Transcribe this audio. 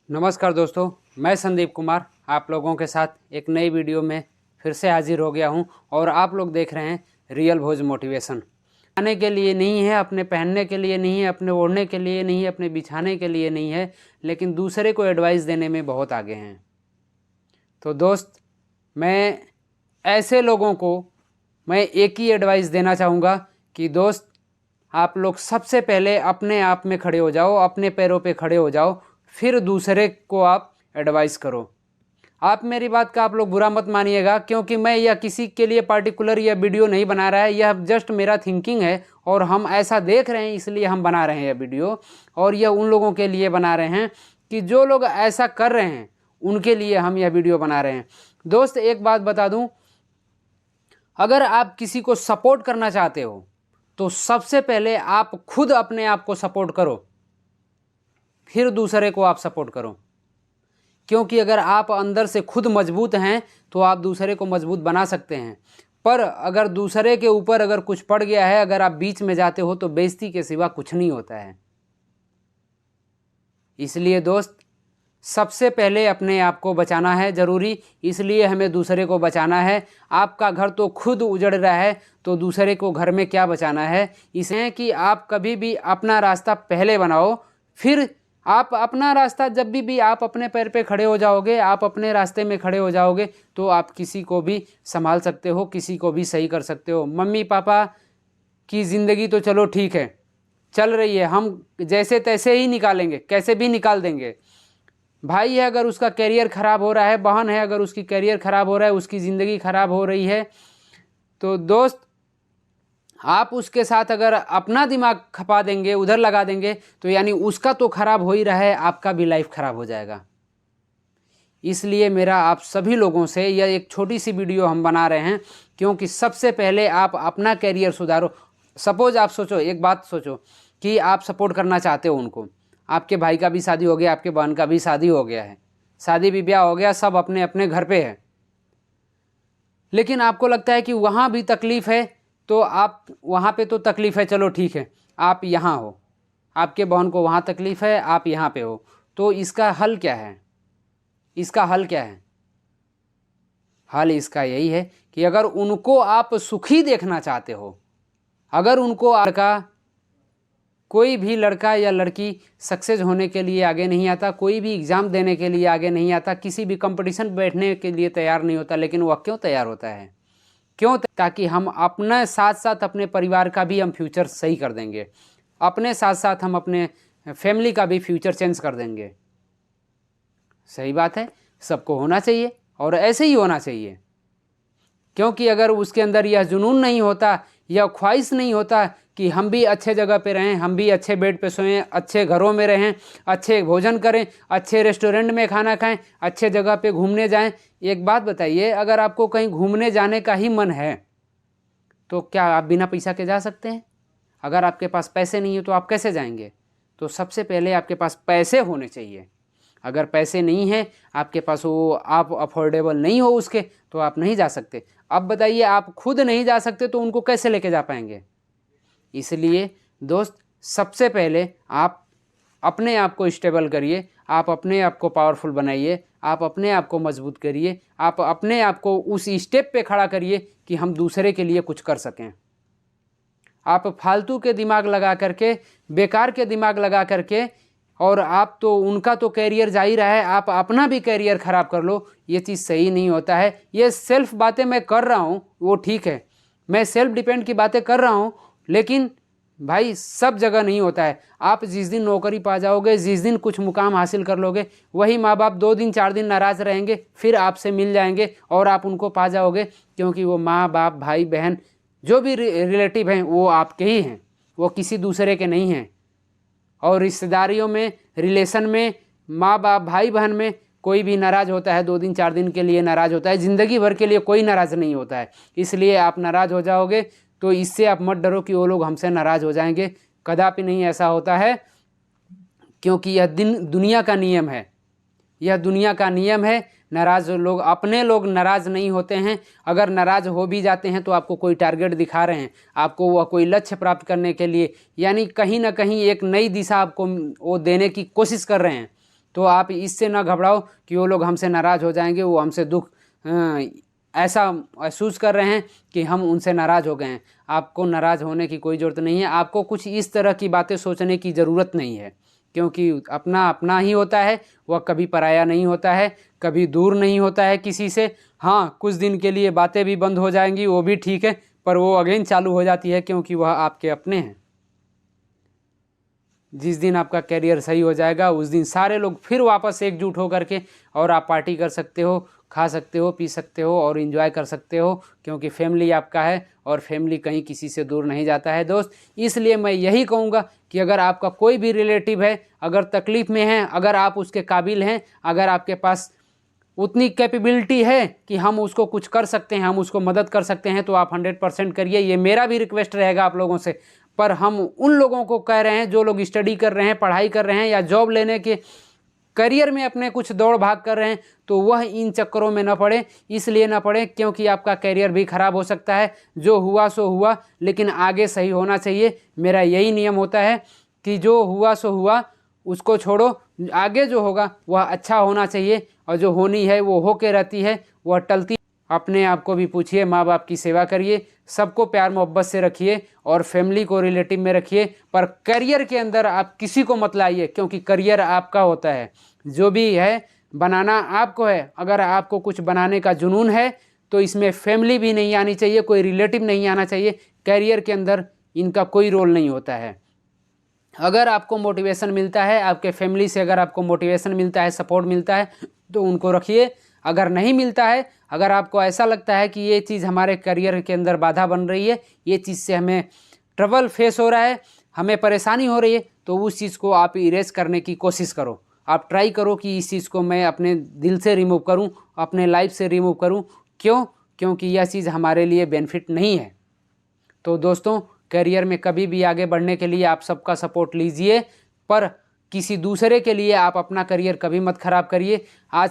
नमस्कार दोस्तों, मैं संदीप कुमार आप लोगों के साथ एक नई वीडियो में फिर से हाजिर हो गया हूं और आप लोग देख रहे हैं रियल भोज मोटिवेशन। खाने के लिए नहीं है, अपने पहनने के लिए नहीं है, अपने ओढ़ने के लिए नहीं है, अपने बिछाने के लिए नहीं है, लेकिन दूसरे को एडवाइस देने में बहुत आगे हैं। तो दोस्त, मैं ऐसे लोगों को मैं एक ही एडवाइस देना चाहूँगा कि दोस्त, आप लोग सबसे पहले अपने आप में खड़े हो जाओ, अपने पैरों पे खड़े हो जाओ, फिर दूसरे को आप एडवाइस करो। आप मेरी बात का आप लोग बुरा मत मानिएगा, क्योंकि मैं यह किसी के लिए पार्टिकुलर यह वीडियो नहीं बना रहा है, यह जस्ट मेरा थिंकिंग है और हम ऐसा देख रहे हैं इसलिए हम बना रहे हैं यह वीडियो। और यह उन लोगों के लिए बना रहे हैं कि जो लोग ऐसा कर रहे हैं उनके लिए हम यह वीडियो बना रहे हैं। दोस्त, एक बात बता दूं, अगर आप किसी को सपोर्ट करना चाहते हो तो सबसे पहले आप खुद अपने आप को सपोर्ट करो, फिर दूसरे को आप सपोर्ट करो। क्योंकि अगर आप अंदर से खुद मजबूत हैं तो आप दूसरे को मजबूत बना सकते हैं। पर अगर दूसरे के ऊपर अगर कुछ पड़ गया है, अगर आप बीच में जाते हो तो बेइज्जती के सिवा कुछ नहीं होता है। इसलिए दोस्त, सबसे पहले अपने आप को बचाना है ज़रूरी, इसलिए हमें दूसरे को बचाना है। आपका घर तो खुद उजड़ रहा है तो दूसरे को घर में क्या बचाना है। इसलिए कि आप कभी भी अपना रास्ता पहले बनाओ, फिर आप अपना रास्ता जब भी आप अपने पैर पे खड़े हो जाओगे, आप अपने रास्ते में खड़े हो जाओगे तो आप किसी को भी संभाल सकते हो, किसी को भी सही कर सकते हो। मम्मी पापा की ज़िंदगी तो चलो ठीक है, चल रही है, हम जैसे तैसे ही निकालेंगे, कैसे भी निकाल देंगे। भाई है अगर उसका करियर ख़राब हो रहा है, बहन है अगर उसकी करियर ख़राब हो रहा है, उसकी ज़िंदगी ख़राब हो रही है, तो दोस्त आप उसके साथ अगर अपना दिमाग खपा देंगे, उधर लगा देंगे, तो यानी उसका तो ख़राब हो ही रहा है, आपका भी लाइफ ख़राब हो जाएगा। इसलिए मेरा आप सभी लोगों से यह एक छोटी सी वीडियो हम बना रहे हैं, क्योंकि सबसे पहले आप अपना करियर सुधारो। सपोज आप सोचो, एक बात सोचो कि आप सपोर्ट करना चाहते हो उनको, आपके भाई का भी शादी हो गया, आपके बहन का भी शादी हो गया है, शादी भी ब्याह हो गया, सब अपने अपने घर पे है, लेकिन आपको लगता है कि वहाँ भी तकलीफ़ है, तो आप वहाँ पे तो तकलीफ़ है, चलो ठीक है, आप यहाँ हो, आपके बहन को वहाँ तकलीफ़ है, आप यहाँ पे हो, तो इसका हल क्या है? इसका हल क्या है? हल इसका यही है कि अगर उनको आप सुखी देखना चाहते हो, अगर उनको कोई भी लड़का या लड़की सक्सेस होने के लिए आगे नहीं आता, कोई भी एग्ज़ाम देने के लिए आगे नहीं आता, किसी भी कंपटीशन बैठने के लिए तैयार नहीं होता, लेकिन वह क्यों तैयार होता है? क्यों? ताकि हम अपने साथ साथ अपने परिवार का भी हम फ्यूचर सही कर देंगे, अपने साथ साथ हम अपने फैमिली का भी फ्यूचर चेंज कर देंगे। सही बात है, सबको होना चाहिए और ऐसे ही होना चाहिए। क्योंकि अगर उसके अंदर यह जुनून नहीं होता, यह ख्वाहिश नहीं होता कि हम भी अच्छे जगह पे रहें, हम भी अच्छे बेड पे सोएं, अच्छे घरों में रहें, अच्छे भोजन करें, अच्छे रेस्टोरेंट में खाना खाएं, अच्छे जगह पे घूमने जाएं। एक बात बताइए, अगर आपको कहीं घूमने जाने का ही मन है तो क्या आप बिना पैसा के जा सकते हैं? अगर आपके पास पैसे नहीं है तो आप कैसे जाएंगे? तो सबसे पहले आपके पास पैसे होने चाहिए। अगर पैसे नहीं हैं आपके पास, वो आप अफोर्डेबल नहीं हो उसके, तो आप नहीं जा सकते। अब बताइए, आप खुद नहीं जा सकते तो उनको कैसे लेके जा पाएंगे? इसलिए दोस्त, सबसे पहले आप अपने आप को स्टेबल करिए, आप अपने आप को पावरफुल बनाइए, आप अपने आप को मजबूत करिए, आप अपने आप को उस स्टेप पे खड़ा करिए कि हम दूसरे के लिए कुछ कर सकें। आप फालतू के दिमाग लगा करके, बेकार के दिमाग लगा करके, और आप तो उनका तो कैरियर जा ही रहा है, आप अपना भी कैरियर ख़राब कर लो, ये चीज़ सही नहीं होता है। ये सेल्फ बातें मैं कर रहा हूँ वो ठीक है, मैं सेल्फ डिपेंड की बातें कर रहा हूँ, लेकिन भाई सब जगह नहीं होता है। आप जिस दिन नौकरी पा जाओगे, जिस दिन कुछ मुकाम हासिल कर लोगे, वही माँ बाप 2 दिन 4 दिन नाराज़ रहेंगे, फिर आपसे मिल जाएंगे और आप उनको पा जाओगे, क्योंकि वो माँ बाप भाई बहन जो भी रिलेटिव हैं वो आपके ही हैं, वो किसी दूसरे के नहीं हैं। और रिश्तेदारियों में, रिलेशन में, माँ बाप भाई बहन में कोई भी नाराज़ होता है 2 दिन 4 दिन के लिए नाराज़ होता है, ज़िंदगी भर के लिए कोई नाराज़ नहीं होता है। इसलिए आप नाराज़ हो जाओगे तो इससे आप मत डरो कि वो लोग हमसे नाराज़ हो जाएंगे, कदापि नहीं ऐसा होता है, क्योंकि यह दुनिया का नियम है, यह दुनिया का नियम है। नाराज़ लोग, अपने लोग नाराज़ नहीं होते हैं। अगर नाराज़ हो भी जाते हैं तो आपको कोई टारगेट दिखा रहे हैं, आपको वह कोई लक्ष्य प्राप्त करने के लिए, यानी कहीं ना कहीं एक नई दिशा आपको वो देने की कोशिश कर रहे हैं, तो आप इससे ना घबराओ कि वो लोग हमसे नाराज़ हो जाएंगे, वो हमसे दुख ऐसा महसूस कर रहे हैं कि हम उनसे नाराज़ हो गए हैं। आपको नाराज़ होने की कोई ज़रूरत नहीं है। आपको कुछ इस तरह की बातें सोचने की ज़रूरत नहीं है, क्योंकि अपना अपना ही होता है, वह कभी पराया नहीं होता है, कभी दूर नहीं होता है किसी से। हाँ, कुछ दिन के लिए बातें भी बंद हो जाएंगी, वो भी ठीक है, पर वो अगेन चालू हो जाती है, क्योंकि वह आपके अपने हैं। जिस दिन आपका करियर सही हो जाएगा उस दिन सारे लोग फिर वापस एकजुट होकर के और आप पार्टी कर सकते हो, खा सकते हो, पी सकते हो और एंजॉय कर सकते हो, क्योंकि फैमिली आपका है और फैमिली कहीं किसी से दूर नहीं जाता है दोस्त। इसलिए मैं यही कहूँगा कि अगर आपका कोई भी रिलेटिव है, अगर तकलीफ़ में है, अगर आप उसके काबिल हैं, अगर आपके पास उतनी कैपेबिलिटी है कि हम उसको कुछ कर सकते हैं, हम उसको मदद कर सकते हैं, तो आप 100% करिए। ये मेरा भी रिक्वेस्ट रहेगा आप लोगों से। पर हम उन लोगों को कह रहे हैं जो लोग स्टडी कर रहे हैं, पढ़ाई कर रहे हैं या जॉब लेने के करियर में अपने कुछ दौड़ भाग कर रहे हैं, तो वह इन चक्करों में न पड़े। इसलिए न पड़े क्योंकि आपका करियर भी ख़राब हो सकता है। जो हुआ सो हुआ, लेकिन आगे सही होना चाहिए। मेरा यही नियम होता है कि जो हुआ सो हुआ, उसको छोड़ो, आगे जो होगा वह अच्छा होना चाहिए, और जो होनी है वो होके रहती है, वह टलती। अपने आप को भी पूछिए, माँ बाप की सेवा करिए, सबको प्यार मोहब्बत से रखिए और फैमिली को रिलेटिव में रखिए, पर करियर के अंदर आप किसी को मत लाइए, क्योंकि करियर आपका होता है। जो भी है बनाना आपको है। अगर आपको कुछ बनाने का जुनून है तो इसमें फैमिली भी नहीं आनी चाहिए, कोई रिलेटिव नहीं आना चाहिए। करियर के अंदर इनका कोई रोल नहीं होता है। अगर आपको मोटिवेशन मिलता है आपके फैमिली से, अगर आपको मोटिवेशन मिलता है, सपोर्ट मिलता है, तो उनको रखिए। अगर नहीं मिलता है, अगर आपको ऐसा लगता है कि ये चीज़ हमारे करियर के अंदर बाधा बन रही है, ये चीज़ से हमें ट्रबल फेस हो रहा है, हमें परेशानी हो रही है, तो उस चीज़ को आप इरेज करने की कोशिश करो। आप ट्राई करो कि इस चीज़ को मैं अपने दिल से रिमूव करूं, अपने लाइफ से रिमूव करूं। क्यों? क्योंकि यह चीज़ हमारे लिए बेनिफिट नहीं है। तो दोस्तों, करियर में कभी भी आगे बढ़ने के लिए आप सबका सपोर्ट लीजिए, पर किसी दूसरे के लिए आप अपना करियर कभी मत खराब करिए। आज